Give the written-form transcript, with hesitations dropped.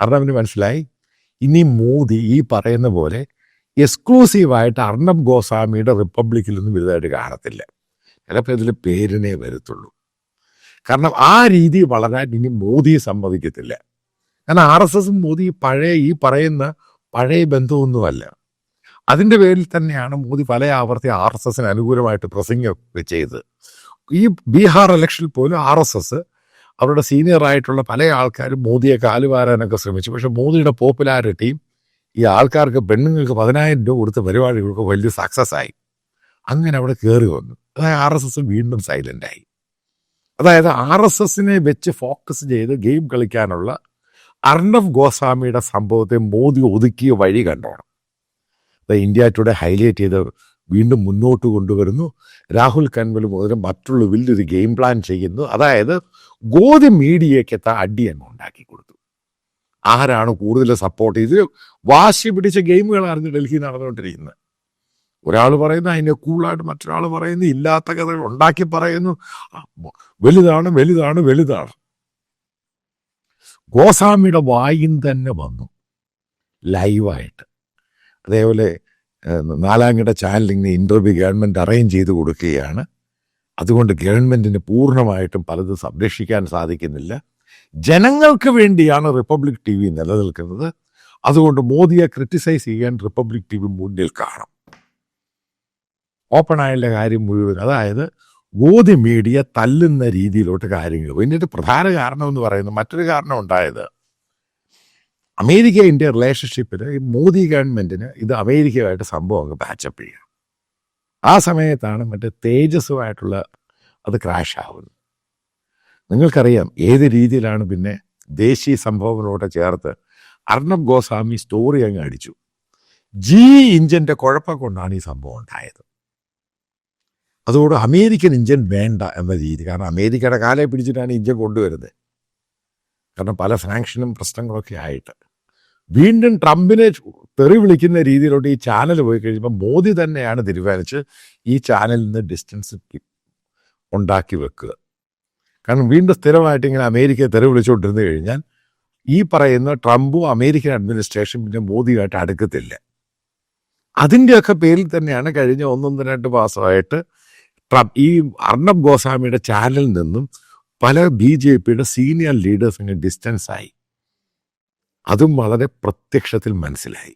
അർണബിന് മനസ്സിലായി ഇനി മോദി ഈ പറയുന്ന പോലെ എക്സ്ക്ലൂസീവായിട്ട് അർണബ് ഗോസ്വാമിയുടെ റിപ്പബ്ലിക്കിലൊന്നും വലുതായിട്ട് കാണത്തില്ല. ചിലപ്പോൾ ഇതിൽ പേരിനെ വരത്തുള്ളൂ. കാരണം ആ രീതി വളരാൻ ഇനി മോദിയെ സമ്മതിക്കത്തില്ല. കാരണം RSSും മോദി ഈ പറയുന്ന പഴയ ബന്ധമൊന്നുമല്ല. അതിൻ്റെ പേരിൽ തന്നെയാണ് മോദി പല ആവർത്തി RSSന് അനുകൂലമായിട്ട് പ്രസംഗമൊക്കെ ചെയ്ത്. ഈ ബീഹാർ ഇലക്ഷനിൽ പോലും RSS അവരുടെ സീനിയറായിട്ടുള്ള പല ആൾക്കാരും മോദിയെ കാലുവാരാനൊക്കെ ശ്രമിച്ചു. പക്ഷെ മോദിയുടെ പോപ്പുലാരിറ്റിയും ഈ ആൾക്കാർക്ക് പെണ്ണുങ്ങൾക്ക് 10,000 രൂപ കൊടുത്ത പരിപാടികൾക്ക് വലിയ സക്സസ് ആയി. അങ്ങനെ അവിടെ കയറി വന്നു. അതായത് RSS വീണ്ടും സൈലൻ്റായി. അതായത് RSSനെ വെച്ച് ഫോക്കസ് ചെയ്ത് ഗെയിം കളിക്കാനുള്ള അർണബ് ഗോസ്വാമിയുടെ സംഭവത്തെ മോദി ഒതുക്കിയ വഴി കണ്ടോണം. ഇന്ത്യ ടുഡേ ഹൈലൈറ്റ് ചെയ്ത് വീണ്ടും മുന്നോട്ട് കൊണ്ടുവരുന്നു. രാഹുൽ കൻവൽ മുതൽ മറ്റുള്ള വലിയൊരു ഗെയിം പ്ലാൻ ചെയ്യുന്നു. അതായത് ഗോദി മീഡിയയ്ക്ക് അടി അങ്ങ് ഉണ്ടാക്കി കൊടുത്തു. ആരാണ് കൂടുതൽ സപ്പോർട്ട് ചെയ്ത് വാശി പിടിച്ച ഗെയിമുകളായിരുന്നു ഡൽഹി നടന്നുകൊണ്ടിരിക്കുന്നത്. ഒരാൾ പറയുന്നു അതിനെ കൂളായിട്ട്, മറ്റൊരാൾ പറയുന്നു ഇല്ലാത്ത കഥകൾ ഉണ്ടാക്കി പറയുന്നു. വലുതാണ് വലുതാണ് വലുതാണ്. ഗോസ്വാമിയുടെ വായും തന്നെ വന്നു ലൈവായിട്ട്. അതേപോലെ 4-കിട ചാനലിങ്ങനെ ഇൻ്റർവ്യൂ ഗവൺമെൻറ് അറേഞ്ച് ചെയ്ത് കൊടുക്കുകയാണ്. അതുകൊണ്ട് ഗവൺമെൻറ്റിന് പൂർണ്ണമായിട്ടും പലതും സംരക്ഷിക്കാൻ സാധിക്കുന്നില്ല. ജനങ്ങൾക്ക് വേണ്ടിയാണ് റിപ്പബ്ലിക് TV നിലനിൽക്കുന്നത്. അതുകൊണ്ട് മോദിയെ ക്രിറ്റിസൈസ് ചെയ്യാൻ റിപ്പബ്ലിക് TV മുന്നിൽ കാണും. ഓപ്പണായുള്ള കാര്യം മുഴുവൻ, അതായത് ഗോദി മീഡിയ തല്ലുന്ന രീതിയിലോട്ട് കാര്യങ്ങൾ. എന്നിട്ട് പ്രധാന കാരണം എന്ന് പറയുന്നത്, മറ്റൊരു കാരണം ഉണ്ടായത് അമേരിക്ക ഇന്ത്യ റിലേഷൻഷിപ്പിൽ മോദി ഗവൺമെൻറ്റിന് ഇത് അമേരിക്കയുമായിട്ട് സംഭവം അങ്ങ് പാച്ചപ്പ് ചെയ്യുക. ആ സമയത്താണ് മറ്റേ തേജസ്സുമായിട്ടുള്ള അത് ക്രാഷ് ആവുന്നത്. നിങ്ങൾക്കറിയാം ഏത് രീതിയിലാണ് പിന്നെ ദേശീയ സംഭവങ്ങളോട് ചേർത്ത് അർണബ് ഗോസ്വാമി സ്റ്റോറി അങ്ങ് അടിച്ചു. ഇഞ്ചിൻ്റെ കുഴപ്പം കൊണ്ടാണ് ഈ സംഭവം ഉണ്ടായത്. അതോട് അമേരിക്കൻ ഇഞ്ചൻ വേണ്ട എന്ന രീതി. കാരണം അമേരിക്കയുടെ കാലെ പിടിച്ചിട്ടാണ് ഇഞ്ചൻ കൊണ്ടുവരുന്നത്. കാരണം പല സാങ്ഷനും പ്രശ്നങ്ങളൊക്കെ ആയിട്ട് വീണ്ടും ട്രംപിനെ തെറി വിളിക്കുന്ന രീതിയിലോട്ട് ഈ ചാനൽ പോയി കഴിയുമ്പോൾ മോദി തന്നെയാണ് തീരുമാനിച്ച് ഈ ചാനലിൽ നിന്ന് ഡിസ്റ്റൻസ് ഉണ്ടാക്കി വെക്കുക. കാരണം വീണ്ടും സ്ഥിരമായിട്ട് ഇങ്ങനെ അമേരിക്കയെ തെറി വിളിച്ചുകൊണ്ടിരുന്നു കഴിഞ്ഞാൽ ഈ പറയുന്ന ട്രംപും അമേരിക്കൻ അഡ്മിനിസ്ട്രേഷൻ പിന്നെ മോദിയുമായിട്ട് അടുക്കത്തില്ല. അതിൻ്റെയൊക്കെ പേരിൽ തന്നെയാണ് കഴിഞ്ഞ 1-2 മാസമായിട്ട് ഈ അർണബ് ഗോസ്വാമിയുടെ ചാനലിൽ നിന്നും പല BJPയുടെ സീനിയർ ലീഡേഴ്സ് അങ്ങ് ഡിസ്റ്റൻസായി. അതും വളരെ പ്രത്യക്ഷത്തിൽ മനസ്സിലായി.